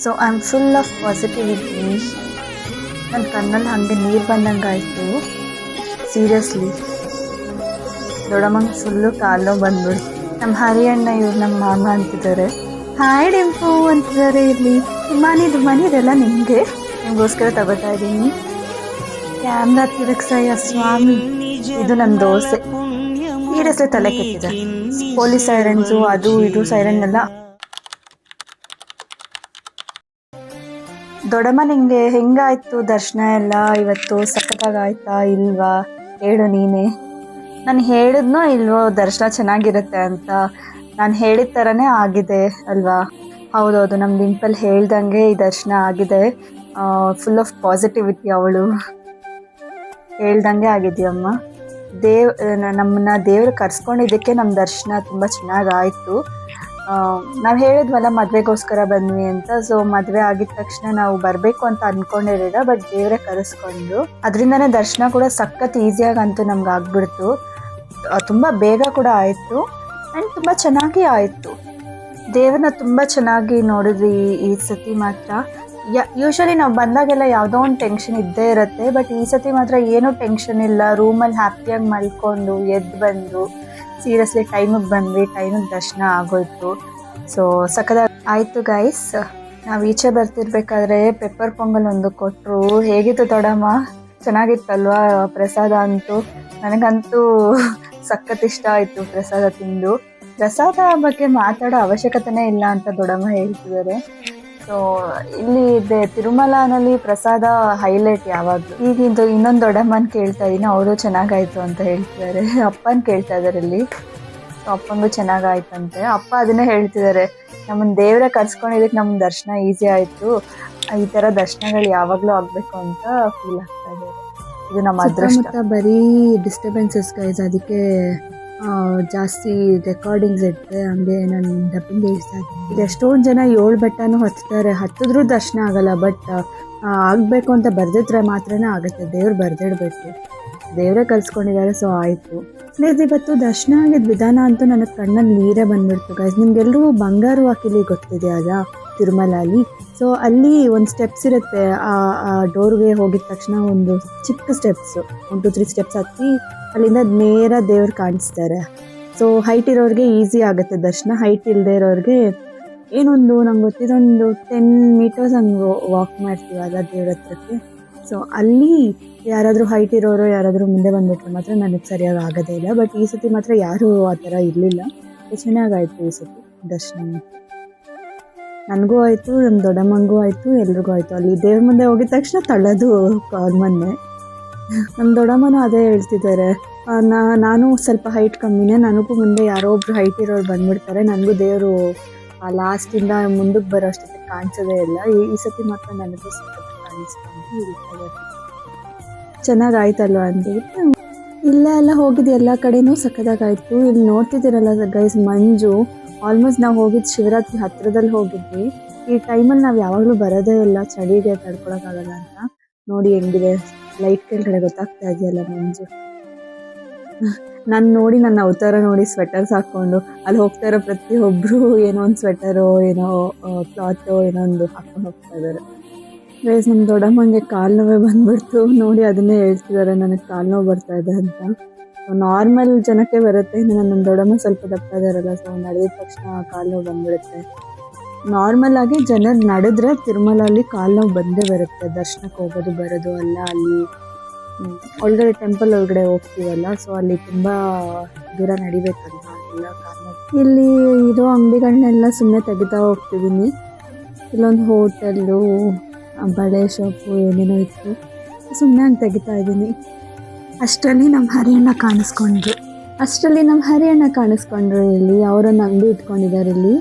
So I am full of positivity. ನನ್ನ ಕಣ್ಣಲ್ಲಿ ಹಾಗೆ ನೀರು ಬಂದಂಗೆ ಆಯಿತು. ಸೀರಿಯಸ್ಲಿ ದೊಡ್ಡಮ್ಮಂಗೆ ಫುಲ್ಲು ಕಾಲು ಬಂದ್ಬಿಡ್ತು. ನಮ್ಮ ಹರಿಯಣ್ಣ ಇವ್ರು ನಮ್ಮ ಮಾಮ ಅಂತಿದ್ದಾರೆ. ಹಾಯ್ ಡಿಂಪು ಅಂತಿದ್ದಾರೆ. ಇಲ್ಲಿ ದುಮಾನಿದೆಲ್ಲ ನಿಮಗೋಸ್ಕರ ತಗೋತಾ ಇದ್ದೀನಿ. ಕ್ಯಾಮ್ರಾ ತಿರುಗ್ಸಯ್ಯ ಸ್ವಾಮಿ. ಇದು ನನ್ನ ದೋಸೆ. ಸೀರಿಯಸ್ಲಿ ತಲೆ ಕೆಟ್ಟಿದೆ. ಪೊಲೀಸ್ ಸೈರನ್ಸು ಅದು ಇದು ಸೈರನ್ ಎಲ್ಲ. ದೊಡ್ಡಮ್ಮ ನಿಂಗೆ ಹೆಂಗಾಯ್ತು ದರ್ಶನ ಎಲ್ಲ ಇವತ್ತು? ಸಖತ್ತಾಗಾಯ್ತಾ ಇಲ್ವಾ? ಹೇಳು ನೀನೇ. ನಾನು ಹೇಳಿದ್ನೋ ಇಲ್ವೋ ದರ್ಶನ ಚೆನ್ನಾಗಿರುತ್ತೆ ಅಂತ? ನಾನು ಹೇಳಿದ ಥರನೇ ಆಗಿದೆ ಅಲ್ವಾ? ಹೌದೌದು, ನಮ್ಮ ಡಿಂಪಲ್ ಹೇಳ್ದಂಗೆ ಈ ದರ್ಶನ ಆಗಿದೆ. Full of positivity. ಅವಳು ಹೇಳ್ದಂಗೆ ಆಗಿದೆಯಮ್ಮ. ನಮ್ಮನ್ನ ದೇವ್ರು ಕರ್ಸ್ಕೊಂಡಿದ್ದಕ್ಕೆ ನಮ್ಮ ದರ್ಶನ ತುಂಬ ಚೆನ್ನಾಗಾಯಿತು. ನಾವು ಹೇಳಿದ್ವಲ್ಲ ಮದುವೆಗೋಸ್ಕರ ಬಂದ್ವಿ ಅಂತ. ಸೊ ಮದುವೆ ಆಗಿದ ತಕ್ಷಣ ನಾವು ಬರಬೇಕು ಅಂತ ಅಂದ್ಕೊಂಡಿರಲಿಲ್ಲ, ಬಟ್ ದೇವರೇ ಕರೆಸ್ಕೊಂಡು ಅದರಿಂದನೇ ದರ್ಶನ ಕೂಡ ಸಖತ್ ಈಸಿಯಾಗಂತೂ ನಮ್ಗೆ ಆಗ್ಬಿಡ್ತು. ತುಂಬ ಬೇಗ ಕೂಡ ಆಯಿತು ಆ್ಯಂಡ್ ತುಂಬ ಚೆನ್ನಾಗಿ ಆಯಿತು. ದೇವ್ರನ್ನ ತುಂಬ ಚೆನ್ನಾಗಿ ನೋಡಿದ್ವಿ ಈ ಸತಿ ಮಾತ್ರ. ಯೂಶ್ವಲಿ ನಾವು ಬಂದಾಗೆಲ್ಲ ಯಾವುದೋ ಒಂದು ಟೆನ್ಷನ್ ಇದ್ದೇ ಇರುತ್ತೆ, ಬಟ್ ಈ ಸತಿ ಮಾತ್ರ ಏನೂ ಟೆನ್ಷನ್ ಇಲ್ಲ. ರೂಮಲ್ಲಿ ಹ್ಯಾಪಿಯಾಗಿ ಮಲ್ಕೊಂಡು ಎದ್ದು ಬಂದು ಸೀರಿಯಸ್ಲಿ ಟೈಮಿಗೆ ಬಂದ್ವಿ, ಟೈಮಿಗೆ ದರ್ಶನ ಆಗೋಯ್ತು. ಸೊ ಸಖತ್ತಾಗಿ ಆಯಿತು ಗೈಸ್. ನಾವು ಈಚೆ ಬರ್ತಿರ್ಬೇಕಾದ್ರೆ ಪೆಪ್ಪರ್ ಪೊಂಗಲ್ ಒಂದು ಕೊಟ್ಟರು. ಹೇಗಿತ್ತು ದೊಡ್ಡಮ್ಮ? ಚೆನ್ನಾಗಿತ್ತಲ್ವಾ ಪ್ರಸಾದ? ಅಂತೂ ನನಗಂತೂ ಸಖತ್ ಇಷ್ಟ ಆಯಿತು ಪ್ರಸಾದ ತಿಂದು. ಪ್ರಸಾದ ಬಗ್ಗೆ ಮಾತಾಡೋ ಅವಶ್ಯಕತೆನೇ ಇಲ್ಲ ಅಂತ ದೊಡ್ಡಮ್ಮ ಹೇಳ್ತಿದ್ದಾರೆ. ಸೊ ಇಲ್ಲಿ ಇದೆ ತಿರುಮಲನಲ್ಲಿ ಪ್ರಸಾದ ಹೈಲೈಟ್ ಯಾವಾಗಲೂ. ಈಗಿಂದು ಇನ್ನೊಂದು ದೊಡ್ಡಮ್ಮನ ಕೇಳ್ತಾ ಇದ್ದೀನಿ, ಅವರು ಚೆನ್ನಾಗಾಯ್ತು ಅಂತ ಹೇಳ್ತಿದ್ದಾರೆ. ಅಪ್ಪನ ಕೇಳ್ತಾ ಇದ್ದಾರೆ ಇಲ್ಲಿ. ಸೊ ಅಪ್ಪನಿಗೂ ಚೆನ್ನಾಗಾಯ್ತಂತೆ. ಅಪ್ಪ ಅದನ್ನೇ ಹೇಳ್ತಿದ್ದಾರೆ, ನಮ್ಮನ್ನು ದೇವರೇ ಕರ್ಸ್ಕೊಂಡಿದ್ದಕ್ಕೆ ನಮ್ಮ ದರ್ಶನ ಈಸಿ ಆಯಿತು. ಈ ಥರ ದರ್ಶನಗಳು ಯಾವಾಗಲೂ ಆಗಬೇಕು ಅಂತ ಫೀಲ್ ಆಗ್ತಾ ಇದೆ. ಇದು ನಮ್ಮ ಅದೃಷ್ಟ. ಬರೀ ಡಿಸ್ಟರ್ಬೆನ್ಸಸ್ ಗೈಸ್, ಅದಕ್ಕೆ ಜಾಸ್ತಿ ರೆಕಾರ್ಡಿಂಗ್ಸ್ ಇರುತ್ತೆ. ಹಂಗೆ ನಾನು ಡಬ್ಬಿಂಗ್ ಹೇಳ್ತಾ ಇದ್ದೀನಿ. ಎಷ್ಟೊಂದು ಜನ 7 ಬೆಟ್ಟನೂ ಹತ್ತಾರೆ, ಹತ್ತಿದ್ರೂ ದರ್ಶನ ಆಗಲ್ಲ. ಬಟ್ ಆಗಬೇಕು ಅಂತ ಬರ್ದಿದ್ರೆ ಮಾತ್ರನೇ ಆಗುತ್ತೆ. ದೇವ್ರು ಬರ್ದಿಡ್ಬೇಕು, ದೇವರೇ ಕಲ್ಸ್ಕೊಂಡಿದ್ದಾರೆ. ಸೊ ಆಯಿತು. ಪ್ಲೀಸ್ ಇವತ್ತು ದರ್ಶನ ಆಗಿದ್ದ ವಿಧಾನ ಅಂತೂ ನನಗೆ ಕಣ್ಣಲ್ಲಿ ನೀರೇ ಬಂದ್ಬಿಡ್ತು ಗೈಸ್. ನಿಮ್ಗೆಲ್ರಿಗೂ ಬಂಗಾರು ವಾಕಿಲಿ ಗೊತ್ತಿದೆ ಅಲ್ಲ ತಿರುಮಲಲ್ಲಿ. ಸೊ ಅಲ್ಲಿ ಒಂದು ಸ್ಟೆಪ್ಸ್ ಇರುತ್ತೆ. ಆ ಡೋರ್ಗೆ ಹೋಗಿದ ತಕ್ಷಣ ಒಂದು ಚಿಕ್ಕ ಸ್ಟೆಪ್ಸು 1 2 3 ಸ್ಟೆಪ್ಸ್ ಹತ್ತಿ ಅಲ್ಲಿಂದ ನೇರ ದೇವ್ರು ಕಾಣಿಸ್ತಾರೆ. ಸೊ ಹೈಟ್ ಇರೋರಿಗೆ ಈಸಿ ಆಗುತ್ತೆ ದರ್ಶನ. ಹೈಟ್ ಇಲ್ಲದೆ ಇರೋರಿಗೆ ಏನೊಂದು ನಂಗೆ ಗೊತ್ತಿದ್ದೊಂದು 10 ಮೀಟರ್ಸ್ ಹಂಗೆ ವಾಕ್ ಮಾಡ್ತೀವಲ್ಲ ದೇವ್ರ ಹತ್ರಕ್ಕೆ. ಸೊ ಅಲ್ಲಿ ಯಾರಾದರೂ ಹೈಟ್ ಇರೋರು ಯಾರಾದರೂ ಮುಂದೆ ಬಂದುಬಿಟ್ರೆ ಮಾತ್ರ ನನಗೆ ಸರಿಯಾಗಿ ಆಗೋದೇ ಇಲ್ಲ. ಬಟ್ ಈ ಸತಿ ಮಾತ್ರ ಯಾರೂ ಆ ಥರ ಇರಲಿಲ್ಲ. ಚೆನ್ನಾಗಾಯಿತು ಈ ಸತಿ ದರ್ಶನ. ನನಗೂ ಆಯಿತು, ನಮ್ಮ ದೊಡ್ಡಮ್ಮಂಗೂ ಆಯಿತು, ಎಲ್ರಿಗೂ ಆಯಿತು. ಅಲ್ಲಿ ದೇವ್ರ ಮುಂದೆ ಹೋಗಿದ ತಕ್ಷಣ ತಳ್ಳೋದು ಕಾಮನ್ನೇ. ನಮ್ಮ ದೊಡ್ಡಮ್ಮನೂ ಅದೇ ಹೇಳ್ತಿದ್ದಾರೆ, ನಾನು ಸ್ವಲ್ಪ ಹೈಟ್ ಕಮ್ಮಿನೇ, ನನಗೂ ಮುಂದೆ ಯಾರೋ ಒಬ್ರು ಹೈಟ್ ಇರೋರು ಬಂದ್ಬಿಡ್ತಾರೆ, ನನಗೂ ದೇವರು ಲಾಸ್ಟಿಂದ ಮುಂದಕ್ಕೆ ಬರೋ ಅಷ್ಟೊತ್ತಿಗೆ ಕಾಣಿಸೋದೇ ಇಲ್ಲ. ಈ ಸತಿ ಮಾತ್ರ ನನಗೂ ಸ್ವಲ್ಪ ಕಾಣಿಸ್ಕೊಂಡು ಇರ್ತಾರೆ. ಚೆನ್ನಾಗಾಯ್ತಲ್ವ ಅಂದ್ಬಿಟ್ಟು ಇಲ್ಲೇ ಎಲ್ಲ ಹೋಗಿದ್ದು ಎಲ್ಲ ಕಡೆನೂ ಸಖತ್ತಾಗಾಯಿತು. ಇಲ್ಲಿ ನೋಡ್ತಿದ್ದೀರಲ್ಲ ಗೈಸ್, ಮಂಜು ಆಲ್ಮೋಸ್ಟ್ ನಾವು ಹೋಗಿದ್ದು ಶಿವರಾತ್ರಿ ಹತ್ತಿರದಲ್ಲಿ ಹೋಗಿದ್ವಿ. ಈ ಟೈಮಲ್ಲಿ ನಾವು ಯಾವಾಗಲೂ ಬರೋದೇ ಇಲ್ಲ, ಚಳಿಗೆ ತಡ್ಕೊಳಕ್ಕಾಗಲ್ಲ ಅಂತ. ನೋಡಿ ಹೆಂಗಿದೆ ಲೈಟ್ ಕೆಳಗಡೆ ಗೊತ್ತಾಗ್ತಾ ಇದೆಯಲ್ಲ ಮಂಜು. ನಾನು ನೋಡಿ ನನ್ನ ಅವತಾರ ನೋಡಿ ಸ್ವೆಟರ್ಸ್ ಹಾಕ್ಕೊಂಡು ಅಲ್ಲಿ ಹೋಗ್ತಾ ಇರೋ ಪ್ರತಿಯೊಬ್ಬರು ಏನೋ ಒಂದು ಸ್ವೆಟರು ಏನೋ ಕ್ಲಾತು ಏನೋ ಒಂದು ಹಾಕ್ಕೊಂಡು ಹೋಗ್ತಾ ಇದ್ದಾರೆ. ಗೈಸ್ ನಮ್ಮ ದೊಡ್ಡಮ್ಮಂಗೆ ಕಾಲು ನೋವೇ ಬಂದ್ಬಿಡ್ತು. ನೋಡಿ ಅದನ್ನೇ ಹೇಳ್ತಿದ್ದಾರೆ, ನನಗೆ ಕಾಲು ನೋವು ಬರ್ತಾ ಇದೆ ಅಂತ. ನಾರ್ಮಲ್ ಜನಕ್ಕೆ ಬರುತ್ತೆ, ಇನ್ನು ನನ್ನ ದೊಡ್ಡಮ್ಮ ಸ್ವಲ್ಪ ದಪ್ಪ ಇದಾರಲ್ಲ, ಸೊ ನಡೆದಿದ ತಕ್ಷಣ ಕಾಲು ನೋವು ಬಂದ್ಬಿಡುತ್ತೆ. ನಾರ್ಮಲ್ ಆಗಿ ಜನರು ನಡೆದ್ರೆ ತಿರುಮಲಲ್ಲಿ ಕಾಲು ನೋವು ಬಂದೇ ಬರುತ್ತೆ. ದರ್ಶನಕ್ಕೆ ಹೋಗೋದು ಬರೋದು ಅಲ್ಲ, ಅಲ್ಲಿ ಒಳಗಡೆ ಟೆಂಪಲ್ ಒಳಗಡೆ ಹೋಗ್ತೀವಲ್ಲ, ಸೊ ಅಲ್ಲಿ ತುಂಬ ದೂರ ನಡಿಬೇಕಂತ ಎಲ್ಲ ಕಾಲು ನೋವು. ಇಲ್ಲಿ ಇರೋ ಅಂಗಡಿಗಳನ್ನೆಲ್ಲ ಸುಮ್ಮನೆ ತೆಗಿತಾ ಹೋಗ್ತಿದ್ದೀನಿ. ಇಲ್ಲೊಂದು ಹೋಟೆಲ್ಲು, ಬಳೆ ಶಾಪು ಏನೇನೋ ಇತ್ತು, ಸುಮ್ಮನೆ ಹಂಗೆ ತೆಗಿತಾ ಇದ್ದೀನಿ. ಅಷ್ಟರಲ್ಲಿ ನಮ್ಮ ಹರಿಯಣ್ಣ ಕಾಣಿಸ್ಕೊಂಡ್ರು ಇಲ್ಲಿ. ಅವರೊಂದು ಅಂಗಡಿ ಇಟ್ಕೊಂಡಿದ್ದಾರೆ ಇಲ್ಲಿ.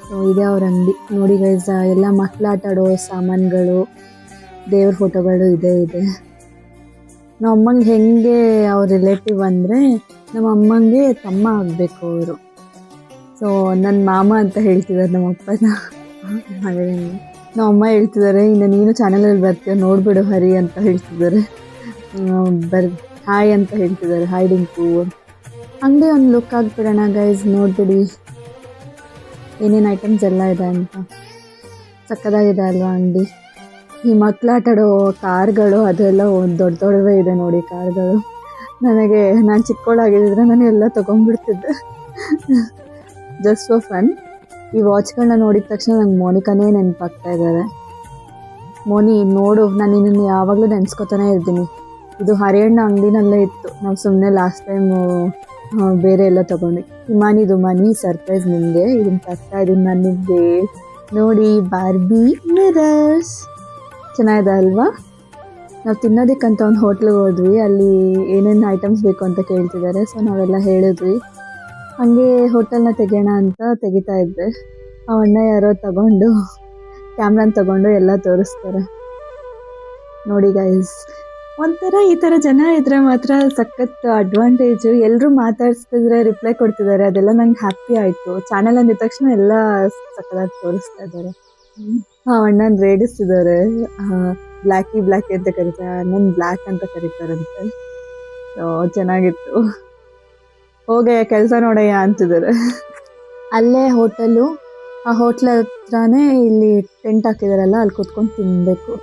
ಸೊ ಇದೆ ಅವ್ರ ಅಂಗಡಿ. ನೋಡಿ ಗೈಸ್, ಎಲ್ಲ ಮಕ್ಳು ಆಟ ಆಡೋ ಸಾಮಾನುಗಳು, ದೇವ್ರ ಫೋಟೋಗಳು ಇದೆ. ನಮ್ಮ ಅಮ್ಮಂಗೆ ಹೆಂಗೆ ಅವ್ರ ರಿಲೇಟಿವ್ ಅಂದರೆ ನಮ್ಮ ಅಮ್ಮಂಗೆ ತಮ್ಮ ಆಗಬೇಕು ಅವರು. ಸೊ ನನ್ನ ಮಾಮ ಅಂತ ಹೇಳ್ತಿದ್ದಾರೆ ನಮ್ಮ ಅಪ್ಪನ. ನಮ್ಮ ಅಮ್ಮ ಹೇಳ್ತಿದ್ದಾರೆ, ಇನ್ನು ನೀನು ಚಾನಲಲ್ಲಿ ಬರ್ತೀಯ ನೋಡ್ಬಿಡು ಹರಿ ಅಂತ ಹೇಳ್ತಿದ್ದಾರೆ. ಹಾಯ್ ಅಂತ ಹೇಳ್ತಿದ್ದಾರೆ, ಹಾಯ್ ಡಿಂಪು. ಅಂಗಡಿ ಒಂದು ಲುಕ್ ಆಗಿಬಿಡೋಣ ಗೈಸ್, ನೋಡ್ಬಿಡಿ ಏನೇನು ಐಟಮ್ಸ್ ಎಲ್ಲ ಇದೆ ಅಂತ. ಸಕ್ಕದಾಗಿದೆ ಅಲ್ವಾ ಅಂಗಡಿ. ಈ ಮಕ್ಳು ಆಟ ಆಡೋ ಕಾರ್ಗಳು ಅದೆಲ್ಲ ದೊಡ್ಡ ದೊಡ್ಡವೇ ಇದೆ ನೋಡಿ ಕಾರ್ಗಳು. ನಾನು ಚಿಕ್ಕವಳಾಗಿದ್ದರೆ ನಾನು ಎಲ್ಲ ತೊಗೊಂಡ್ಬಿಡ್ತಿದ್ದೆ ಜಸ್ಟ್ ಫಾರ್ ಫನ್. ಈ ವಾಚ್ಗಳನ್ನ ನೋಡಿದ ತಕ್ಷಣ ನಂಗೆ ಮೋನಿಕಾನೇ ನೆನಪಾಗ್ತಾ ಇದ್ದಾರೆ. ಮೋನಿ ನೋಡು, ನಾನು ನಿನ್ನನ್ನು ಯಾವಾಗಲೂ ನೆನೆಸ್ಕೊತಾನೆ ಇರ್ತೀನಿ. ಇದು ಹರಿಯಣ್ಣ ಅಂಗಡಿನಲ್ಲೇ ಇತ್ತು. ನಾವು ಸುಮ್ಮನೆ ಲಾಸ್ಟ್ ಟೈಮು ಬೇರೆ ಎಲ್ಲ ತೊಗೊಂಡ್ವಿ. ಹಿಮಾನಿದು ಮನಿ ಸರ್ಪ್ರೈಸ್ ನಿಮಗೆ. ಇದನ್ನು ತರ್ತಾ ಇದೀನಿ ನನಗೆ. ನೋಡಿ, ಬಾರ್ಬಿ ಮಿರರ್ಸ್ ಚೆನ್ನಾಗಿದೆ ಅಲ್ವಾ? ನಾವು ತಿನ್ನೋದಕ್ಕಂತ ಒಂದು ಹೋಟ್ಲಿಗೆ ಹೋದ್ವಿ. ಅಲ್ಲಿ ಏನೇನು ಐಟಮ್ಸ್ ಬೇಕು ಅಂತ ಕೇಳ್ತಿದ್ದಾರೆ. ಸೊ ನಾವೆಲ್ಲ ಹೇಳಿದ್ವಿ. ಹಾಗೆ ಹೋಟೆಲ್ನ ತೆಗೆಯೋಣ ಅಂತ ತೆಗಿತಾ ಇದ್ದೆ. ಆ ಅಣ್ಣ ಯಾರೋ ತಗೊಂಡು ಕ್ಯಾಮ್ರಾನ ತಗೊಂಡು ಎಲ್ಲ ತೋರಿಸ್ತಾರೆ. ನೋಡಿ ಗೈಸ್, ಒಂಥರ ಈ ಥರ ಜನ ಇದ್ರೆ ಮಾತ್ರ ಸಖತ್ ಅಡ್ವಾಂಟೇಜು. ಎಲ್ಲರೂ ಮಾತಾಡ್ಸ್ತಿದ್ರೆ ರಿಪ್ಲೈ ಕೊಡ್ತಿದ್ದಾರೆ. ಅದೆಲ್ಲ ನಂಗೆ ಹ್ಯಾಪಿ ಆಯಿತು. ಚಾನಲ್ ಅಂದಿದ ತಕ್ಷಣ ಎಲ್ಲ ಸಖತ್ತಾಗಿ ತೋರಿಸ್ತಾ ಇದ್ದಾರೆ. ಆ ಅಣ್ಣನ ರೇಡಿಸ್ತಿದ್ದಾರೆ. ಬ್ಲ್ಯಾಕಿ ಅಂತ ಕರೀತಾರೆ, ಅಣ್ಣನ ಬ್ಲ್ಯಾಕ್ ಅಂತ ಕರೀತಾರಂತೆ. ಚೆನ್ನಾಗಿತ್ತು. ಹೋಗಯ್ಯ ಕೆಲಸ ನೋಡಯ್ಯ ಅಂತಿದ್ದಾರೆ. ಅಲ್ಲೇ ಹೋಟೆಲು. ಆ ಹೋಟ್ಲ್ ಹತ್ರನೇ ಇಲ್ಲಿ ಟೆಂಟ್ ಹಾಕಿದಾರಲ್ಲ, ಅಲ್ಲಿ ಕೂತ್ಕೊಂಡು ತಿನ್ನಬೇಕು.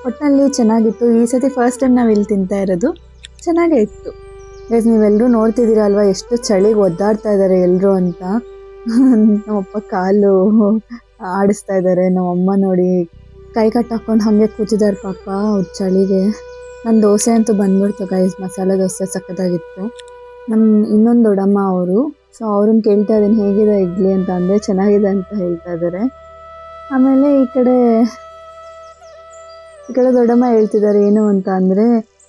ಒಟ್ಟಿನಲ್ಲಿ ಚೆನ್ನಾಗಿತ್ತು. ಈ ಸತಿ ಫಸ್ಟ್ ಟೈಮ್ ನಾವು ಇಲ್ಲಿ ತಿಂತಾ ಇರೋದು. ಚೆನ್ನಾಗೇ ಇತ್ತು. ಗೈಸ್, ನೀವೆಲ್ಲರೂ ನೋಡ್ತಿದ್ದೀರಲ್ವ ಎಷ್ಟು ಚಳಿಗೆ ಒದ್ದಾಡ್ತಾ ಇದ್ದಾರೆ ಎಲ್ಲರೂ ಅಂತ. ನಮ್ಮಪ್ಪ ಕಾಲು ಆಡಿಸ್ತಾ ಇದ್ದಾರೆ. ನಮ್ಮಮ್ಮ ನೋಡಿ ಕೈ ಕಟ್ಟಾಕೊಂಡು ಹಾಗೆ ಕೂತಿದ್ದಾರೆ ಪಾಪ ಚಳಿಗೆ. ನನ್ನ ದೋಸೆ ಅಂತೂ ಬಂದ್ಬಿಡ್ತು ಗೈಸ್, ಮಸಾಲೆ ದೋಸೆ ಸಕ್ಕತ್ತಾಗಿತ್ತು. ನಮ್ಮ ಇನ್ನೊಂದು ದೊಡ್ಡಮ್ಮ ಅವರು. ಸೊ ಅವ್ರನ್ನ ಕೇಳ್ತಾ ಇದ್ದೀನಿ ಹೇಗಿದೆ ಇಡ್ಲಿ ಅಂತ ಅಂದೆ. ಚೆನ್ನಾಗಿದೆ ಅಂತ ಹೇಳ್ತಾ ಇದ್ದಾರೆ. ಆಮೇಲೆ ಈ ಕಡೆ ದೊಡ್ಡಮ್ಮ ಹೇಳ್ತಿದ್ದಾರೆ ಏನು ಅಂತ ಅಂದರೆ,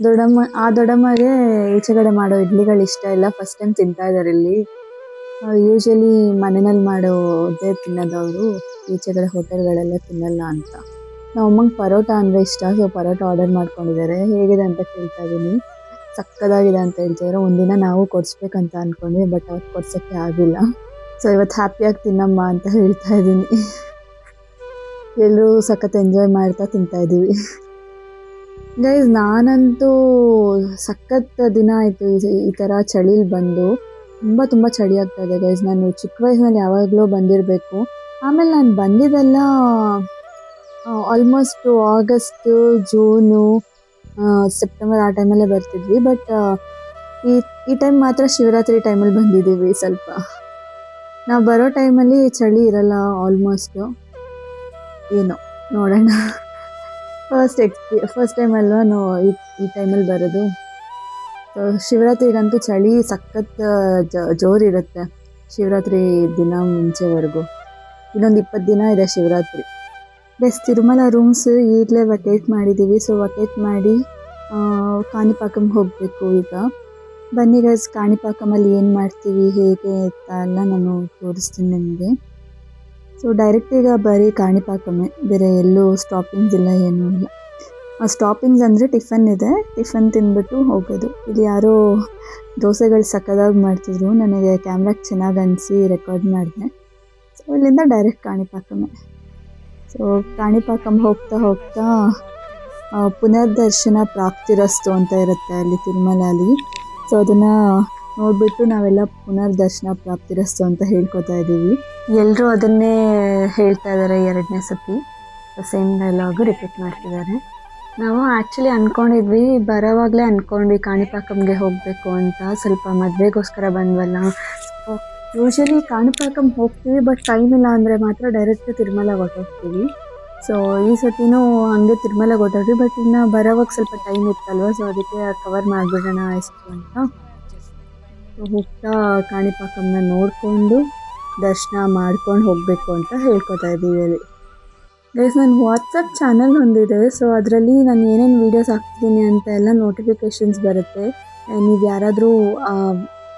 ದೊಡ್ಡಮ್ಮಗೆ ಈಚೆಗಡೆ ಮಾಡೋ ಇಡ್ಲಿಗಳು ಇಷ್ಟ ಇಲ್ಲ. ಫಸ್ಟ್ ಟೈಮ್ ತಿಂತಾ ಇದ್ದಾರೆ ಇಲ್ಲಿ. ಯೂಶ್ವಲಿ ಮನೆಯಲ್ಲಿ ಮಾಡೋದೇ ತಿನ್ನೋದವರು, ಈಚೆಗಡೆ ಹೋಟೆಲ್ಗಳೆಲ್ಲ ತಿನ್ನಲ್ಲ ಅಂತ. ನಮ್ಮಮ್ಮಂಗೆ ಪರೋಟ ಅಂದರೆ ಇಷ್ಟ. ಸೊ ಪರೋಟ ಆರ್ಡರ್ ಮಾಡ್ಕೊಂಡಿದ್ದಾರೆ. ಹೇಗಿದೆ ಅಂತ ಕೇಳ್ತಾ ಇದ್ದೀನಿ. ಸಕ್ಕದಾಗಿದೆ ಅಂತ ಹೇಳ್ತಿದ್ದಾರೆ. ಒಂದಿನ ನಾವು ಕೊಡಿಸ್ಬೇಕಂತ ಅಂದ್ಕೊಂಡ್ವಿ, ಬಟ್ ಅವ್ರು ಕೊಡ್ಸೋಕ್ಕೆ ಆಗಿಲ್ಲ. ಸೊ ಇವತ್ತು ಹ್ಯಾಪಿಯಾಗಿ ತಿನ್ನಮ್ಮ ಅಂತ ಹೇಳ್ತಾ ಇದ್ದೀನಿ. ಎಲ್ಲರೂ ಸಖತ್ ಎಂಜಾಯ್ ಮಾಡ್ತಾ ತಿಂತಾ ಇದ್ದೀವಿ. ಗೈಸ್, ನಾನಂತೂ ಸಖತ್ ದಿನ ಆಯಿತು ಈ ಥರ ಚಳಿಲಿ ಬಂದು. ತುಂಬ ಚಳಿ ಆಗ್ತಾ ಇದೆ ಗೈಸ್. ನಾನು ಚಿಕ್ಕ ವಯಸ್ಸಿನಲ್ಲಿ ಯಾವಾಗಲೂ ಬಂದಿರಬೇಕು. ಆಮೇಲೆ ನಾನು ಬಂದಿದ್ದೆಲ್ಲ ಆಲ್ಮೋಸ್ಟ್ ಆಗಸ್ಟು, ಜೂನು, ಸೆಪ್ಟೆಂಬರ್ ಆ ಟೈಮಲ್ಲೇ ಬರ್ತಿದ್ವಿ. ಬಟ್ ಈ ಟೈಮ್ ಮಾತ್ರ ಶಿವರಾತ್ರಿ ಟೈಮಲ್ಲಿ ಬಂದಿದ್ದೀವಿ. ಸ್ವಲ್ಪ ನಾವು ಬರೋ ಟೈಮಲ್ಲಿ ಚಳಿ ಇರಲ್ಲ ಆಲ್ಮೋಸ್ಟು. ಏನೋ ನೋಡೋಣ. ಫಸ್ಟ್ ಟೈಮ್ ಅಲ್ವಾ ಈ ಟೈಮಲ್ಲಿ ಬರೋದು. ಸೊ ಶಿವರಾತ್ರಿಗಂತೂ ಚಳಿ ಸಖತ್ ಜೋರಿರುತ್ತೆ. ಶಿವರಾತ್ರಿ ದಿನ ಮುಂಚೆವರೆಗೂ ಇನ್ನೊಂದು 20 ದಿನ ಇದೆ ಶಿವರಾತ್ರಿ. ತಿರುಮಲ ರೂಮ್ಸ್ ಈಗಲೇ ವಕೇಟ್ ಮಾಡಿದ್ದೀವಿ. ಸೊ ವಕೇಟ್ ಮಾಡಿ ಕಾಣಿಪಾಕಂಗೆ ಹೋಗಬೇಕು ಈಗ. ಬನ್ನಿ ಗೈಸ್, ಕಾಣಿಪಾಕಮಲ್ಲಿ ಏನು ಮಾಡ್ತೀವಿ ಹೇಗೆ ಅಂತ ಎಲ್ಲ ನಾನು ತೋರಿಸ್ತೀನಿ ನಿಮಗೆ. ಸೊ ಡೈರೆಕ್ಟ್ ಈಗ ಬರೀ ಕಾಣಿಪಾಕಮೇ, ಬೇರೆ ಎಲ್ಲೂ ಸ್ಟಾಪಿಂಗ್ಸ್ ಇಲ್ಲ, ಏನೂ ಇಲ್ಲ. ಸ್ಟಾಪಿಂಗ್ಸ್ ಅಂದರೆ ಟಿಫನ್ ಇದೆ, ಟಿಫನ್ ತಿಂದ್ಬಿಟ್ಟು ಹೋಗೋದು. ಇಲ್ಲಿ ಯಾರೋ ದೋಸೆಗಳು ಸಕ್ಕದಾಗಿ ಮಾಡ್ತಿದ್ರು. ನನಗೆ ಕ್ಯಾಮ್ರಾಗೆ ಚೆನ್ನಾಗಿ ಅನಿಸಿ ರೆಕಾರ್ಡ್ ಮಾಡಿದೆ. ಸೊ ಇಲ್ಲಿಂದ ಡೈರೆಕ್ಟ್ ಕಾಣಿಪಾಕಮೇ. ಸೊ ಕಾಣಿಪಾಕಂ ಹೋಗ್ತಾ ಪುನರ್ದರ್ಶನ ಪ್ರಾಪ್ತಿರಸ್ತು ಅಂತ ಇರುತ್ತೆ ಅಲ್ಲಿ ತಿರುಮಲಲ್ಲಿ. ಸೊ ಅದನ್ನು ನೋಡಿಬಿಟ್ಟು ನಾವೆಲ್ಲ ಪುನರ್ದರ್ಶನ ಪ್ರಾಪ್ತಿರಸ್ತು ಅಂತ ಹೇಳ್ಕೊತಾ ಇದ್ದೀವಿ. ಎಲ್ಲರೂ ಅದನ್ನೇ ಹೇಳ್ತಾ ಇದ್ದಾರೆ 2ನೇ ಸತಿ. ಸೇಮ್ ಡೈಲಾಗು ರಿಪೀಟ್ ಮಾಡ್ತಿದ್ದಾರೆ. ನಾವು ಆ್ಯಕ್ಚುಲಿ ಅಂದ್ಕೊಂಡಿದ್ವಿ, ಬರೋವಾಗಲೇ ಅಂದ್ಕೊಂಡ್ವಿ ಕಾಣಿಪಾಕಂಗೆ ಹೋಗಬೇಕು ಅಂತ. ಸ್ವಲ್ಪ ಮದುವೆಗೋಸ್ಕರ ಬಂದ್ವಲ್ಲ. ಯೂಶ್ವಲಿ ಕಾಣಿಪಾಕಂ ಹೋಗ್ತೀವಿ, ಬಟ್ ಟೈಮ್ ಇಲ್ಲ ಅಂದರೆ ಮಾತ್ರ ಡೈರೆಕ್ಟ್ ತಿರುಮಲ ಹೊರಟೋಗ್ತೀವಿ. ಸೊ ಈ ಸತಿನೂ ಹಂಗೆ ತಿರುಮಲ ಹೊರಟೋದ್ವಿ. ಬಟ್ ಇನ್ನು ಬರೋವಾಗ ಸ್ವಲ್ಪ ಟೈಮ್ ಇತ್ತಲ್ವ, ಸೊ ಅದಕ್ಕೆ ಕವರ್ ಮಾಡಿಬಿಡೋಣ ಎಷ್ಟು ಅಂತ. ಸೊ ಹೋಗ್ತಾ ಕಾಣಿಪಾಕಂನ ನೋಡಿಕೊಂಡು ದರ್ಶನ ಮಾಡ್ಕೊಂಡು ಹೋಗಬೇಕು ಅಂತ ಹೇಳ್ಕೊತಾ ಇದ್ದೀವಿ ಅಲ್ಲಿ. ಗೈಸ್, ನನ್ನ ವಾಟ್ಸಪ್ ಚಾನಲ್ ಒಂದಿದೆ. ಸೊ ಅದರಲ್ಲಿ ನಾನು ಏನೇನು ವೀಡಿಯೋಸ್ ಹಾಕ್ತಿದ್ದೀನಿ ಅಂತ ಎಲ್ಲ ನೋಟಿಫಿಕೇಷನ್ಸ್ ಬರುತ್ತೆ. ನೀವು ಯಾರಾದರೂ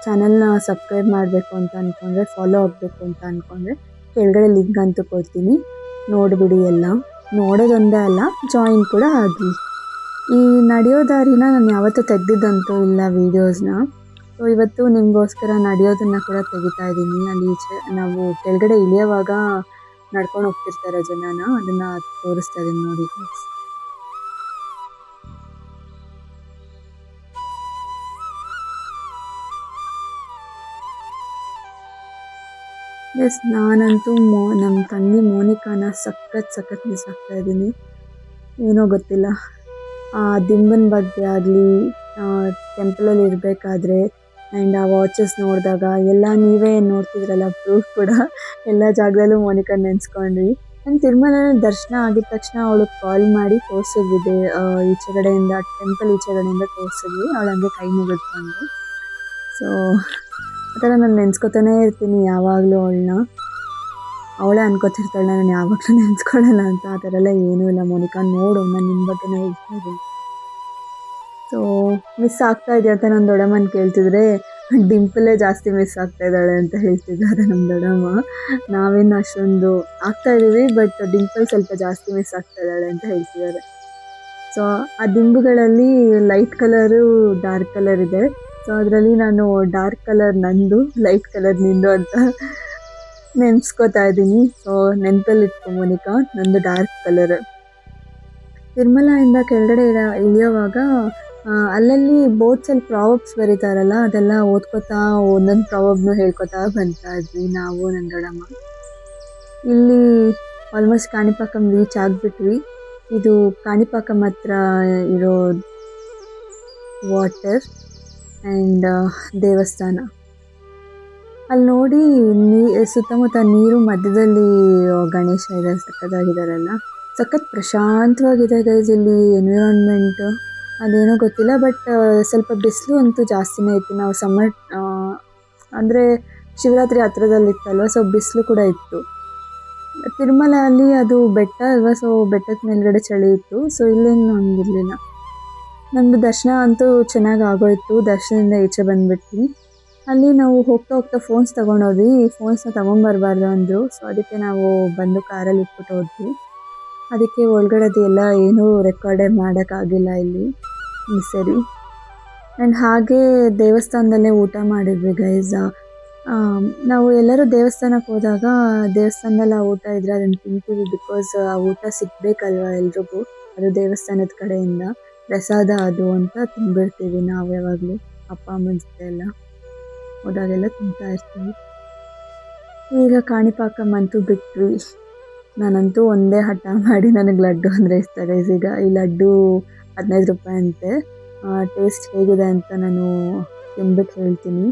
ಚಾನಲ್ನ ಸಬ್ಸ್ಕ್ರೈಬ್ ಮಾಡಬೇಕು ಅಂತ ಅಂದ್ಕೊಂಡ್ರೆ, ಫಾಲೋ ಆಗಬೇಕು ಅಂತ ಅಂದ್ಕೊಂಡ್ರೆ ಕೆಳಗಡೆ ಲಿಂಕ್ ಅಂತೂ ಕೊಡ್ತೀನಿ, ನೋಡಿಬಿಡಿ. ಎಲ್ಲ ನೋಡೋದೊಂದೇ ಅಲ್ಲ, ಜಾಯಿನ್ ಕೂಡ ಆಗಿ. ಈ ನಡೆಯೋ ದಾರಿನ ನಾನು ಯಾವತ್ತೂ ತೆಗೆದಿದ್ದಂತೂ ಇಲ್ಲ ವೀಡಿಯೋಸ್ನ. ಸೊ ಇವತ್ತು ನಿಮಗೋಸ್ಕರ ನಡೆಯೋದನ್ನು ಕೂಡ ತೆಗಿತಾ ಇದ್ದೀನಿ. ಅಲ್ಲಿ ನಾವು ಕೆಳಗಡೆ ಇಳಿಯೋವಾಗ ನಡ್ಕೊಂಡು ಹೋಗ್ತಿರ್ತಾರೆ ಜನನ, ಅದನ್ನು ತೋರಿಸ್ತಾ ಇದ್ದೀನಿ ನೋಡಿ. ಎಸ್, ನಾನಂತೂ ನಮ್ಮ ತಂಗಿ ಮೋನಿಕಾನ ಸಖತ್ ಮಿಸ್ ಆಗ್ತಾ ಇದ್ದೀನಿ. ಏನೋ ಗೊತ್ತಿಲ್ಲ, ಆ ದಿಂಬನ ಬಗ್ಗೆ ಆಗಲಿ, ಟೆಂಪಲಲ್ಲಿ ಇರಬೇಕಾದ್ರೆ ಆ್ಯಂಡ್ ಆ ವಾಚಸ್ ನೋಡಿದಾಗ ಎಲ್ಲ ನೀವೇ ನೋಡ್ತಿದ್ರಲ್ಲ ಪ್ರೂಫ್ ಕೂಡ, ಎಲ್ಲ ಜಾಗದಲ್ಲೂ ಮೋನಿಕಾ ನೆನೆಸ್ಕೊಂಡ್ವಿ. ನಾನು ತಿರುಮಲದಲ್ಲಿ ದರ್ಶನ ಆಗಿದ ತಕ್ಷಣ ಅವಳಿಗೆ ಕಾಲ್ ಮಾಡಿ ತೋರಿಸಿದ್ವಿ, ಈಚೆಗಡೆಯಿಂದ ಟೆಂಪಲ್ ಈಚೆಗಡೆಯಿಂದ ತೋರಿಸಿದ್ವಿ. ಅವಳು ಹಂಗೆ ಕೈ ಮುಗಿದ್ಕೊಂಡು. ಸೊ ಆ ಥರ ನಾನು ನೆನೆಸ್ಕೊತಾನೇ ಇರ್ತೀನಿ ಯಾವಾಗಲೂ ಅವಳನ್ನ. ಅವಳೇ ಅನ್ಕೋತಿರ್ತಾಳೆ ನಾನು ಯಾವಾಗಲೂ ನೆನೆಸ್ಕೊಳ್ಳಲ್ಲ ಅಂತ. ಆ ಥರ ಎಲ್ಲ ಏನೂ ಇಲ್ಲ ಮೋನಿಕಾ, ನೋಡು ನಾನು ನಿಮ್ಮ ಬಗ್ಗೆನೇ ಹೇಳ್ತಾ ಇದ್ದೀನಿ. ಸೊ ಮಿಸ್ ಆಗ್ತಾ ಇದೆಯಾ ಅಂತ ನನ್ನ ದೊಡ್ಡಮ್ಮನ ಕೇಳ್ತಿದ್ರೆ, ಡಿಂಪಲೇ ಜಾಸ್ತಿ ಮಿಸ್ ಆಗ್ತಾ ಇದ್ದಾಳೆ ಅಂತ ಹೇಳ್ತಿದ್ದಾರೆ ನಮ್ಮ ದೊಡ್ಡಮ್ಮ. ನಾವೇನು ಅಷ್ಟೊಂದು ಆಗ್ತಾ ಇದ್ದೀವಿ, ಬಟ್ ಡಿಂಪಲ್ ಸ್ವಲ್ಪ ಜಾಸ್ತಿ ಮಿಸ್ ಆಗ್ತಾ ಇದ್ದಾಳೆ ಅಂತ ಹೇಳ್ತಿದ್ದಾರೆ. ಸೊ ಆ ದಿಂಬುಗಳಲ್ಲಿ ಲೈಟ್ ಕಲರು, ಡಾರ್ಕ್ ಕಲರ್ ಇದೆ. ಸೊ ಅದರಲ್ಲಿ ನಾನು ಡಾರ್ಕ್ ಕಲರ್ ನಂದು, ಲೈಟ್ ಕಲರ್ ನಿಂದು ಅಂತ ನೆನೆಸ್ಕೋತಾ ಇದ್ದೀನಿ. ಸೊ ನೆನಪಲ್ಲಿ ಇಟ್ಕೊ ಮೋನಿಕಾ, ನಂದು ಡಾರ್ಕ್ ಕಲರ್. ತಿರುಮಲದಿಂದ ಕೆಳಗಡೆ ಇಳಿಯೋವಾಗ ಅಲ್ಲಲ್ಲಿ ಬೋಟ್ಸಲ್ಲಿ ಪ್ರಾವಬ್ಸ್ ಬರೀತಾರಲ್ಲ, ಅದೆಲ್ಲ ಓದ್ಕೋತಾ ಒಂದೊಂದು ಪ್ರಾವಬ್ನು ಹೇಳ್ಕೊತಾ ಬರ್ತಾ ಇದ್ವಿ ನಾವು, ನನ್ನ ದೊಡ್ಡಮ್ಮ. ಇಲ್ಲಿ ಆಲ್ಮೋಸ್ಟ್ ಕಾಣಿಪಾಕಂ ರೀಚ್ ಆಗಿಬಿಟ್ವಿ. ಇದು ಕಾಣಿಪಾಕಂ ಹತ್ರ ಇರೋ ವಾಟರ್ ಆ್ಯಂಡ್ ದೇವಸ್ಥಾನ. ಅಲ್ಲಿ ನೋಡಿ ಸುತ್ತಮುತ್ತ ನೀರು, ಮಧ್ಯದಲ್ಲಿ ಗಣೇಶ ಇದೆ, ಸಕ್ಕತ್ತಾಗಿದ್ದಾರಲ್ಲ, ಸಖತ್ ಪ್ರಶಾಂತವಾಗಿದೆ ಗೈಸ್ ಇಲ್ಲಿ ಎನ್ವಿರಾನ್ಮೆಂಟು. ಅದೇನೋ ಗೊತ್ತಿಲ್ಲ, ಬಟ್ ಸ್ವಲ್ಪ ಬಿಸಿಲು ಅಂತೂ ಜಾಸ್ತಿನೇ ಇತ್ತು. ನಾವು ಸಮ್ಮರ್ ಅಂದರೆ ಶಿವರಾತ್ರಿ ಹತ್ರದಲ್ಲಿತ್ತಲ್ವ, ಸೊ ಬಿಸಿಲು ಕೂಡ ಇತ್ತು. ತಿರುಮಲ ಅಲ್ಲಿ ಅದು ಬೆಟ್ಟ ಅಲ್ವಾ, ಸೊ ಬೆಟ್ಟದ ಮೇಲ್ಗಡೆ ಚಳಿ ಇತ್ತು. ಸೊ ಇಲ್ಲೇನು ಹಂಗಿರಲಿಲ್ಲ. ನಮ್ಮದು ದರ್ಶನ ಅಂತೂ ಚೆನ್ನಾಗಿ ಆಗೋಯ್ತು. ದರ್ಶನದಿಂದ ಈಚೆ ಬಂದುಬಿಟ್ವಿ. ಅಲ್ಲಿ ನಾವು ಹೋಗ್ತಾ ಫೋನ್ಸ್ ತೊಗೊಂಡೋದ್ವಿ. ಫೋನ್ಸ್ನ ತೊಗೊಂಬರ್ಬಾರ್ದು ಅಂದರು. ಸೊ ಅದಕ್ಕೆ ನಾವು ಬಂದು ಕಾರಲ್ಲಿ ಇಟ್ಬಿಟ್ಟು ಹೋದ್ವಿ. ಅದಕ್ಕೆ ಒಳಗಡೆದು ಎಲ್ಲ ಏನೂ ರೆಕಾರ್ಡೇ ಮಾಡೋಕ್ಕಾಗಿಲ್ಲ ಇಲ್ಲಿ ಈ ಸರಿ. ಆ್ಯಂಡ್ ಹಾಗೆ ದೇವಸ್ಥಾನದಲ್ಲೇ ಊಟ ಮಾಡಿದ್ವಿ ಗೈಸ್. ನಾವು ಎಲ್ಲರೂ ದೇವಸ್ಥಾನಕ್ಕೆ ಹೋದಾಗ ದೇವಸ್ಥಾನದಲ್ಲಿ ಆ ಊಟ ಇದ್ದರೆ ಅದನ್ನು ತಿಂತೀವಿ, ಬಿಕಾಸ್ ಆ ಊಟ ಸಿಗಬೇಕಲ್ವ ಎಲ್ರಿಗೂ. ಅದು ದೇವಸ್ಥಾನದ ಕಡೆಯಿಂದ ಪ್ರಸಾದ ಅದು ಅಂತ ತಿಂದ್ಬಿಡ್ತೀವಿ ನಾವು ಯಾವಾಗಲೂ. ಅಪ್ಪ ಅಮ್ಮನ ಜೊತೆ ಎಲ್ಲ ಹೋದಾಗೆಲ್ಲ ತಿಂತಾ ಇರ್ತೀವಿ. ಈಗ ಕಾಣಿಪಾಕಂ ಅಂತೂ ಬಿಟ್ವಿ. ನಾನಂತೂ ಒಂದೇ ಹಠ ಮಾಡಿ ನನಗೆ ಲಡ್ಡು ಅಂದರೆ ಇಷ್ಟ ಗೈಸ್. ಈಗ ಈ ಲಡ್ಡು 15 ರೂಪಾಯಿ ಅಂತೆ. ಟೇಸ್ಟ್ ಹೇಗಿದೆ ಅಂತ ನಾನು ತಿಂದ್ಬಿಟ್ಟು ಹೇಳ್ತೀನಿ.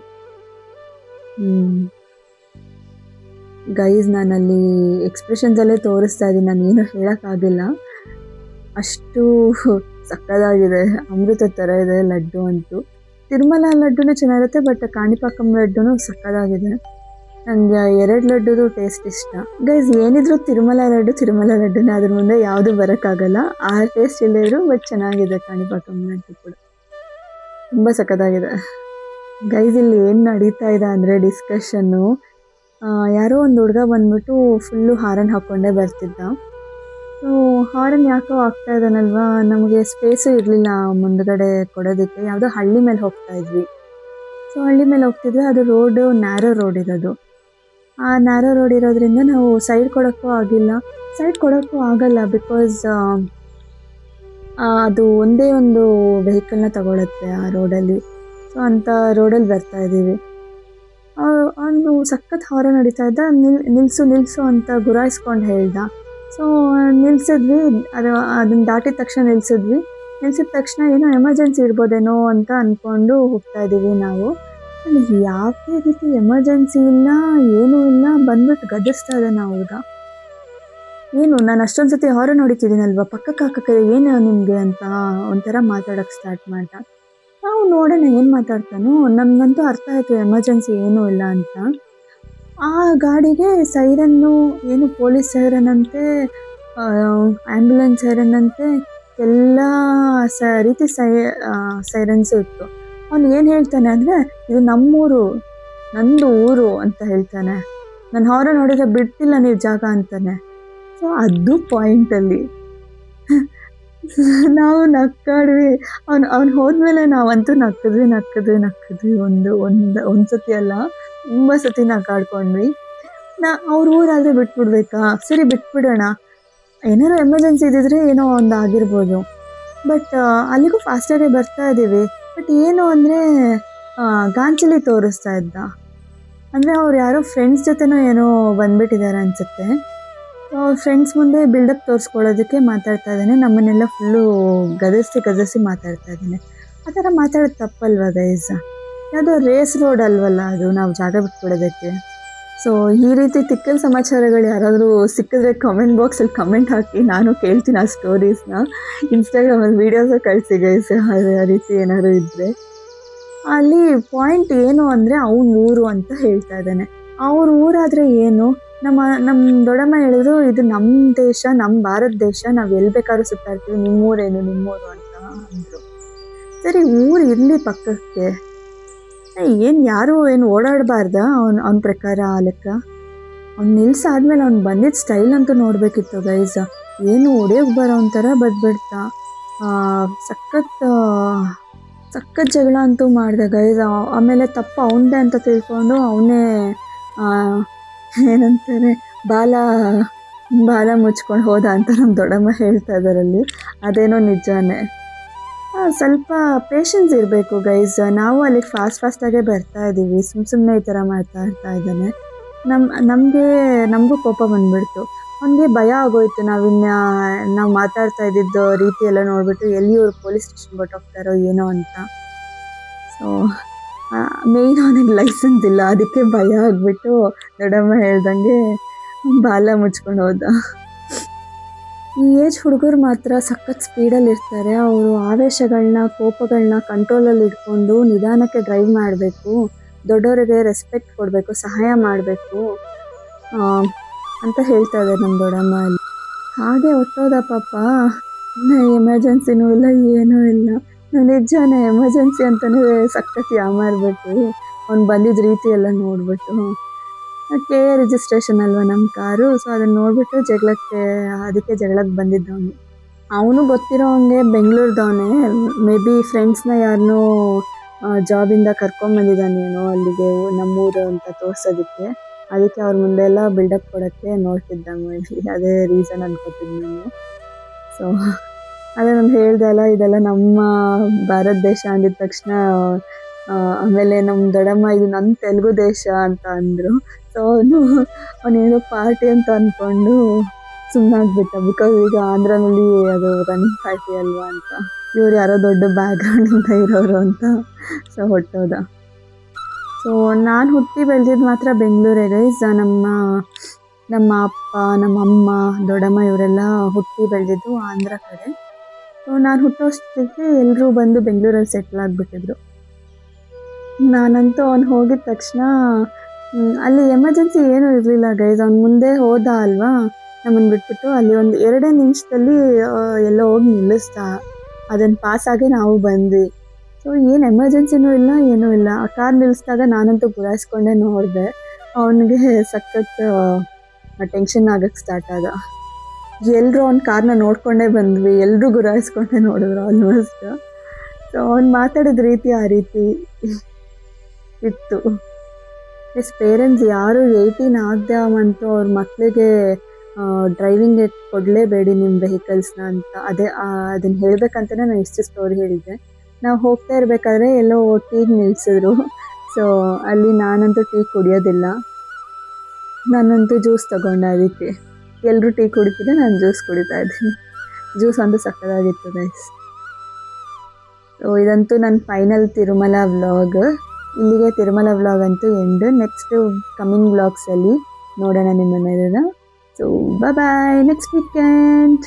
ಗೈಸ್, ನಾನಲ್ಲಿ ಎಕ್ಸ್ಪ್ರೆಷನ್ಸಲ್ಲೇ ತೋರಿಸ್ತಾ ಇದ್ದೀನಿ, ನಾನು ಏನೂ ಹೇಳೋಕ್ಕಾಗಿಲ್ಲ, ಅಷ್ಟು ಸಕ್ಕತ್ತಾಗಿದೆ. ಅಮೃತ ಥರ ಇದೆ ಲಡ್ಡು ಅಂತೂ. ತಿರುಮಲ ಲಡ್ಡುನೂ ಚೆನ್ನಾಗಿರುತ್ತೆ, ಬಟ್ ಕಾಣಿಪಾಕಂ ಲಡ್ಡುನೂ ಸಕ್ಕತ್ತಾಗಿದೆ. ನನಗೆ 2 ಲಡ್ಡುದು ಟೇಸ್ಟ್ ಇಷ್ಟ ಗೈಸ್. ಏನಿದ್ರು ತಿರುಮಲ ಲಡ್ಡುನೇ, ಅದ್ರ ಮುಂದೆ ಯಾವುದು ಬರೋಕ್ಕಾಗಲ್ಲ. ಆ ಟೇಸ್ಟ್ ಇಲ್ಲೇ ಇದ್ರು, ಬಟ್ ಚೆನ್ನಾಗಿದೆ ಕಾಣಿಪಾಕಂ ಲಡ್ಡು ಕೂಡ, ತುಂಬ ಸಕ್ಕತ್ತಾಗಿದೆ ಗೈಸ್. ಇಲ್ಲಿ ಏನು ನಡೀತಾ ಇದೆ ಅಂದರೆ ಡಿಸ್ಕಷನ್ನು. ಯಾರೋ ಒಂದು ಹುಡುಗ ಬಂದ್ಬಿಟ್ಟು ಫುಲ್ಲು ಹಾರನ್ ಹಾಕ್ಕೊಂಡೇ ಬರ್ತಿದ್ದ. ಸೊ ಹಾರನ್ ಯಾಕೋ ಆಗ್ತಾ ಇದ್ದಾನಲ್ವಾ, ನಮಗೆ ಸ್ಪೇಸು ಇರಲಿಲ್ಲ ಮುಂದ್ಗಡೆ ಕೊಡೋದಕ್ಕೆ. ಯಾವುದೋ ಹಳ್ಳಿ ಮೇಲೆ ಹೋಗ್ತಾ ಇದ್ವಿ. ಸೊ ಹಳ್ಳಿ ಮೇಲೆ ಹೋಗ್ತಿದ್ವಿ, ಅದು ರೋಡು ನ್ಯಾರೋ ರೋಡ್ ಇರೋದು. ಆ ನ್ಯಾರೋ ರೋಡ್ ಇರೋದ್ರಿಂದ ನಾವು ಸೈಡ್ ಕೊಡೋಕ್ಕೂ ಆಗಲ್ಲ, ಬಿಕಾಸ್ ಅದು ಒಂದೇ ಒಂದು ವೆಹಿಕಲ್ನ ತಗೊಳುತ್ತೆ ಆ ರೋಡಲ್ಲಿ. ಸೊ ಅಂಥ ರೋಡಲ್ಲಿ ಬರ್ತಾ ಇದ್ದೀವಿ. ಅವನು ಸಖತ್ ಹಾರನ್ ನಡೀತಾ ಇದ್ದ. ನಿಲ್ಲಿಸು ಅಂತ ಗುರಾಯಿಸ್ಕೊಂಡು ಹೇಳ್ದ. ಸೊ ನಿಲ್ಲಿಸಿದ್ವಿ, ಅದನ್ನು ದಾಟಿದ ತಕ್ಷಣ ನಿಲ್ಲಿಸಿದ ತಕ್ಷಣ ಏನೋ ಎಮರ್ಜೆನ್ಸಿ ಇರ್ಬೋದೇನೋ ಅಂತ ಅಂದ್ಕೊಂಡು ಹೋಗ್ತಾ ಇದ್ದೀವಿ ನಾವು. ಯಾವುದೇ ರೀತಿ ಎಮರ್ಜೆನ್ಸಿ ಇಲ್ಲ, ಏನೂ ಇಲ್ಲ, ಬಂದ್ಬಿಟ್ಟು ಗದರಿಸ್ತಾ ಇದ್ದಾನೆ ಹುಡುಗ. ಏನು ನಾನು ಅಷ್ಟೊಂದು ಸತಿ ಹಾರನ್ ಹೊಡಿತಿದ್ದೀನಲ್ವ, ಪಕ್ಕಕ್ಕೆ ಹಾಕಕ್ಕೆ ಏನು ನಿಮಗೆ ಅಂತ ಒಂಥರ ಮಾತಾಡೋಕ್ಕೆ ಸ್ಟಾರ್ಟ್ ಮಾಡ್ದ. ನಾವು ನೋಡೋಣ ಏನು ಮಾತಾಡ್ತಾನೋ. ನಮಗಂತೂ ಅರ್ಥ ಆಯಿತು ಎಮರ್ಜೆನ್ಸಿ ಏನೂ ಇಲ್ಲ ಅಂತ. ಆ ಗಾಡಿಗೆ ಸೈರನ್ನು, ಏನು ಪೊಲೀಸ್ ಸೈರನ್ ಅಂತೆ, ಆ್ಯಂಬುಲೆನ್ಸ್ ಸೈರನ್ ಅಂತೆ, ಎಲ್ಲ ರೀತಿ ಸೈರನ್ಸು ಇತ್ತು. ಅವನು ಏನು ಹೇಳ್ತಾನೆ ಅಂದರೆ, ಇದು ನಮ್ಮೂರು, ನಂದು ಊರು ಅಂತ ಹೇಳ್ತಾನೆ. ನಾನು ಹಾರನ್ ಹೊಡೆದ್ರೆ ಬಿಡ್ತಿಲ್ಲ ನೀವು ಜಾಗ ಅಂತಾನೆ. ಸೊ ಅದು ಪಾಯಿಂಟಲ್ಲಿ ನಾವು ನಕ್ಕಾಡ್ವಿ. ಅವ್ನು ಹೋದ್ಮೇಲೆ ನಾವಂತೂ ನಕ್ಕದ್ವಿ. ಒಂದು ಸತಿ ಅಲ್ಲ, ತುಂಬ ಸತಿ ನಕ್ಕಾಡ್ಕೊಂಡ್ವಿ. ಅವ್ರ ಊರಾದರೆ ಬಿಟ್ಬಿಡ್ಬೇಕಾ? ಸರಿ ಬಿಟ್ಬಿಡೋಣ, ಏನಾರು ಎಮರ್ಜೆನ್ಸಿ ಇದ್ದಿದ್ರೆ ಏನೋ ಒಂದು ಆಗಿರ್ಬೋದು. ಬಟ್ ಅಲ್ಲಿಗೂ ಫಾಸ್ಟಾಗೇ ಬರ್ತಾ ಇದ್ದೀವಿ. ಬಟ್ ಏನು ಅಂದರೆ ಗಾಂಚಲಿ ತೋರಿಸ್ತಾ ಇದ್ದ. ಅಂದರೆ ಅವ್ರು ಯಾರೋ ಫ್ರೆಂಡ್ಸ್ ಜೊತೆನೋ ಏನೋ ಬಂದ್ಬಿಟ್ಟಿದ್ದಾರೆ ಅನಿಸುತ್ತೆ. ಅವ್ರ ಫ್ರೆಂಡ್ಸ್ ಮುಂದೆ ಬಿಲ್ಡಪ್ ತೋರಿಸ್ಕೊಳ್ಳೋದಕ್ಕೆ ಮಾತಾಡ್ತಾ ಇದ್ದಾನೆ, ನಮ್ಮನ್ನೆಲ್ಲ ಫುಲ್ಲು ಗದರಿಸಿ ಮಾತಾಡ್ತಾ ಇದ್ದಾನೆ. ಆ ಥರ ಮಾತಾಡೋದು ತಪ್ಪಲ್ವಾ ಗೈಸ್? ಯಾವುದೋ ರೇಸ್ ರೋಡ್ ಅಲ್ವಲ್ಲ ಅದು, ನಾವು ಜಾಗ ಬಿಟ್ಕೊಡೋದಕ್ಕೆ. ಸೊ ಈ ರೀತಿ ತಿಕ್ಕಲ್ ಸಮಾಚಾರಗಳು ಯಾರಾದರೂ ಸಿಕ್ಕಿದ್ರೆ ಕಮೆಂಟ್ ಬಾಕ್ಸಲ್ಲಿ ಕಮೆಂಟ್ ಹಾಕಿ, ನಾನು ಕೇಳ್ತೀನಿ ಆ ಸ್ಟೋರೀಸ್ನ. ಇನ್ಸ್ಟಾಗ್ರಾಮಲ್ಲಿ ವೀಡಿಯೋಸ ಕಳಿಸಿ ಗೈಸ್, ಆ ರೀತಿ ಏನಾದ್ರು ಇದ್ದರೆ. ಅಲ್ಲಿ ಪಾಯಿಂಟ್ ಏನು ಅಂದರೆ ಅವ್ನ ಊರು ಅಂತ ಹೇಳ್ತಾ ಇದ್ದಾನೆ. ಅವ್ರ ಊರಾದರೆ ಏನು? ನಮ್ಮ ದೊಡ್ಡಮ್ಮ ಹೇಳಿದ್ರು, ಇದು ನಮ್ಮ ದೇಶ, ನಮ್ಮ ಭಾರತ ದೇಶ, ನಾವು ಎಲ್ಲಿ ಬೇಕಾದ್ರೂ ಸುತ್ತಾಡ್ತೀವಿ, ನಿಮ್ಮೂರು ಅಂತ ಅಂದರು. ಸರಿ, ಊರು ಇರಲಿ ಪಕ್ಕಕ್ಕೆ, ಏನು ಯಾರು ಏನು ಓಡಾಡಬಾರ್ದ ಅವನ ಪ್ರಕಾರ? ಆ ಲೆಕ್ಕ ಅವ್ನು ನಿಲ್ಸಾದ್ಮೇಲೆ ಅವ್ನು ಬಂದಿದ್ದ ಸ್ಟೈಲ್ ಅಂತೂ ನೋಡಬೇಕಿತ್ತು ಗೈಸ್. ಏನು ಹೊಡೆಯೋಕೆ ಬರೋ ಒಂಥರ ಬದ್ಬಿಡ್ತಾ, ಸಖತ್ ಜಗಳ ಅಂತೂ ಮಾಡಿದೆ ಗೈಸ್. ಆಮೇಲೆ ತಪ್ಪು ಅವನದೇ ಅಂತ ತಿಳ್ಕೊಂಡು ಅವನೇ ಏನಂತಾರೆ ಬಾಲ ಮುಚ್ಕೊಂಡು ಹೋದ ಅಂತ ನಮ್ಮ ದೊಡ್ಡಮ್ಮ ಹೇಳ್ತಾ ಇದ್ದಾರಲ್ಲಿ. ಅದೇನೋ ನಿಜಾನೇ. ಸ್ವಲ್ಪ ಪೇಷನ್ಸ್ ಇರಬೇಕು ಗೈಸ್. ನಾವು ಅಲ್ಲಿಗೆ ಫಾಸ್ಟಾಗೇ ಬರ್ತಾ ಇದ್ದೀವಿ, ಸುಮ್ಮನೆ ಈ ಥರ ಮಾಡ್ತಾ ಇದ್ದಾನೆ. ನಮಗೂ ಕೋಪ ಬಂದುಬಿಡ್ತು. ಅವನಿಗೆ ಭಯ ಆಗೋಯ್ತು. ನಾವು ಮಾತಾಡ್ತಾ ಇದ್ದಿದ್ದು ರೀತಿ ಎಲ್ಲ ನೋಡಿಬಿಟ್ಟು ಎಲ್ಲಿ ಇವ್ರು ಪೊಲೀಸ್ ಸ್ಟೇಷನ್ಗೆ ಹೊಟ್ಟೋಗ್ತಾರೋ ಏನೋ ಅಂತ. ಸೊ ಮೇಯ್ನ್ ಅವನಿಗೆ ಲೈಸೆನ್ಸ್ ಇಲ್ಲ, ಅದಕ್ಕೆ ಭಯ ಆಗಿಬಿಟ್ಟು ದೊಡ್ಡಮ್ಮ ಹೇಳ್ದಂಗೆ ಬಾಲ ಮುಚ್ಕೊಂಡು ಹೋದ. ಈ ಏಜ್ ಹುಡುಗರು ಮಾತ್ರ ಸಖತ್ ಸ್ಪೀಡಲ್ಲಿ ಇರ್ತಾರೆ. ಅವರು ಆವೇಶಗಳನ್ನ, ಕೋಪಗಳನ್ನ ಕಂಟ್ರೋಲಲ್ಲಿ ಇಟ್ಕೊಂಡು ನಿಧಾನಕ್ಕೆ ಡ್ರೈವ್ ಮಾಡಬೇಕು, ದೊಡ್ಡವರಿಗೆ ರೆಸ್ಪೆಕ್ಟ್ ಕೊಡಬೇಕು, ಸಹಾಯ ಮಾಡಬೇಕು ಅಂತ ಹೇಳ್ತಾ ಇದ್ದಾರೆ ನಮ್ಮ ದೊಡ್ಡಮ್ಮ. ಅಲ್ಲಿ ಹಾಗೆ ಹೊಟ್ಟೋದ ಪಾಪ. ಎಮರ್ಜೆನ್ಸಿನೂ ಇಲ್ಲ, ಏನೂ ಇಲ್ಲ. ನಿಜಾನೇ ಎಮರ್ಜೆನ್ಸಿ ಅಂತಲೇ ಸಖತ್ ಯಾಮಾರ್ಬಿಟ್ಟು ಅವ್ನು ಬಂದಿದ್ದ ರೀತಿ ಎಲ್ಲ ನೋಡ್ಬಿಟ್ಟು. ಕೆ ರಿಜಿಸ್ಟ್ರೇಷನ್ ಅಲ್ವಾ ನಮ್ಮ ಕಾರು, ಸೊ ಅದನ್ನು ನೋಡಿಬಿಟ್ಟು ಅದಕ್ಕೆ ಜಗಳಕ್ಕೆ ಬಂದಿದ್ದವನು. ಅವನು ಗೊತ್ತಿರೋ ಹಂಗೆ ಬೆಂಗಳೂರದವನೇ, ಮೇ ಬಿ ಫ್ರೆಂಡ್ಸ್ನ ಯಾರನ್ನೋ ಜಾಬಿಂದ ಕರ್ಕೊಂಬಂದಿದ್ದಾನೇನೋ ಅಲ್ಲಿಗೆ, ನಮ್ಮೂರು ಅಂತ ತೋರಿಸೋದಕ್ಕೆ. ಅದಕ್ಕೆ ಅವ್ರ ಮುಂದೆ ಎಲ್ಲ ಬಿಲ್ಡಪ್ ಕೊಡೋಕ್ಕೆ ನೋಡ್ತಿದ್ದ ಮೇ ಬಿ, ಅದೇ ರೀಸನ್ ಅನ್ಕೋತಿದ್ದೆ ನಾನು. ಸೊ ಅದೇ ನಾನು ಹೇಳ್ದೆ ಅಲ್ಲ, ಇದೆಲ್ಲ ನಮ್ಮ ಭಾರತ ದೇಶ ಅಂದಿದ ತಕ್ಷಣ ಆಮೇಲೆ ನಮ್ಮ ದೊಡ್ಡಮ್ಮ ಇದು ನನ್ನ ತೆಲುಗು ದೇಶ ಅಂತ ಅಂದರು. ಸೊ ಅವನೇನೋ ಪಾರ್ಟಿ ಅಂತ ಅಂದ್ಕೊಂಡು ಸುಮ್ಮನಾಗ್ಬಿಟ್ಟ. ಬಿಕಾಸ್ ಈಗ ಆಂಧ್ರನಲ್ಲಿ ಅದು ರನ್ನಿಂಗ್ ಪಾರ್ಟಿ ಅಲ್ವಾ ಅಂತ, ಇವ್ರು ಯಾರೋ ದೊಡ್ಡ ಬ್ಯಾಕ್ಗ್ರೌಂಡಿಂದ ಇರೋರು ಅಂತ. ಸೊ ಹೊಟ್ಟೋದ. ಸೊ ನಾನು ಹುಟ್ಟಿ ಬೆಳೆದಿದ್ದು ಮಾತ್ರ ಬೆಂಗಳೂರೇ ಗೈಸ್. ನಮ್ಮ ಅಪ್ಪ, ನಮ್ಮ ಅಮ್ಮ, ದೊಡ್ಡಮ್ಮ ಇವರೆಲ್ಲ ಹುಟ್ಟಿ ಬೆಳೆದಿದ್ದು ಆಂಧ್ರ ಕಡೆ. ಸೊ ನಾನು ಹುಟ್ಟೋಷ್ಟಕ್ಕೆ ಎಲ್ಲರೂ ಬಂದು ಬೆಂಗಳೂರಲ್ಲಿ ಸೆಟ್ಲ್ ಆಗಿಬಿಟ್ಟಿದ್ರು. ನಾನಂತೂ ಅವ್ನು ಹೋಗಿದ ತಕ್ಷಣ ಅಲ್ಲಿ ಎಮರ್ಜೆನ್ಸಿ ಏನೂ ಇರಲಿಲ್ಲ ಗೈಸ್. ಅವ್ನು ಮುಂದೆ ಹೋದ ಅಲ್ವಾ, ನಮ್ಮನ್ನು ಬಿಟ್ಬಿಟ್ಟು ಅಲ್ಲಿ ಒಂದು 2 ನಿಮಿಷದಲ್ಲಿ ಎಲ್ಲೋ ಹೋಗಿ ನಿಲ್ಲಿಸ್ದ. ಅದನ್ನು ಪಾಸಾಗಿ ನಾವು ಬಂದ್ವಿ. ಸೊ ಏನು ಎಮರ್ಜೆನ್ಸಿನೂ ಇಲ್ಲ, ಏನೂ ಇಲ್ಲ. ಆ ಕಾರ್ ನಿಲ್ಲಿಸಿದಾಗ ನಾನಂತೂ ಗುರಾಯಿಸ್ಕೊಂಡೇ ನೋಡಿದೆ. ಅವನಿಗೆ ಸಖತ್ ಟೆನ್ಷನ್ ಆಗಕ್ಕೆ ಸ್ಟಾರ್ಟ್ ಆದ. ಎಲ್ಲರೂ ಅವ್ನ ಕಾರ್ನ ನೋಡಿಕೊಂಡೇ ಬಂದ್ವಿ, ಎಲ್ಲರೂ ಗುರಾಯಿಸ್ಕೊಂಡೇ ನೋಡಿದ್ರು ಆಲ್ಮೋಸ್ಟ್. ಸೊ ಅವ್ನು ಮಾತಾಡಿದ ರೀತಿ ಆ ರೀತಿ ಇತ್ತು. ಪೇರೆಂಟ್ಸ್ ಯಾರು 18 ಆಗದವಂತೂ ಅವ್ರ ಮಕ್ಕಳಿಗೆ ಡ್ರೈವಿಂಗ್ ಕೊಡಲೇಬೇಡಿ ನಿಮ್ಮ ವೆಹಿಕಲ್ಸ್ನ ಅಂತ. ಅದನ್ನು ಹೇಳ್ಬೇಕಂತಲೇ ನಾನು ಇಷ್ಟು ಸ್ಟೋರಿ ಹೇಳಿದ್ದೆ. ನಾವು ಹೋಗ್ತಾ ಇರಬೇಕಾದ್ರೆ ಎಲ್ಲೋ ಟೀಗೆ ನಿಲ್ಲಿಸಿದ್ರು. ಸೊ ಅಲ್ಲಿ ನಾನಂತೂ ಟೀ ಕುಡಿಯೋದಿಲ್ಲ, ನಾನಂತೂ ಜ್ಯೂಸ್ ತಗೊಂಡೆ. ಅದಕ್ಕೆ ಎಲ್ಲರೂ ಟೀ ಕುಡಿತಿದ್ದೆ, ನಾನು ಜ್ಯೂಸ್ ಕುಡಿತಾ ಇದ್ದೀನಿ. ಜ್ಯೂಸ್ ಅಂತೂ ಸಕ್ಕತ್ತಾಗಿತ್ತು ಗೈಸ್. ಸೊ ಇದಂತೂ ನನ್ನ ಫೈನಲ್ ತಿರುಮಲ ವ್ಲಾಗ್. ಇಲ್ಲಿಗೆ ತಿರುಮಲ ವ್ಲಾಗ್ ಅಂತೂ ಎಂಡ್. ನೆಕ್ಸ್ಟ್ ಕಮಿಂಗ್ ವ್ಲಾಗ್ಸಲ್ಲಿ ನೋಡೋಣ ನಿಮ್ಮನ್ನೆಲ್ಲ. So bye, next weekend.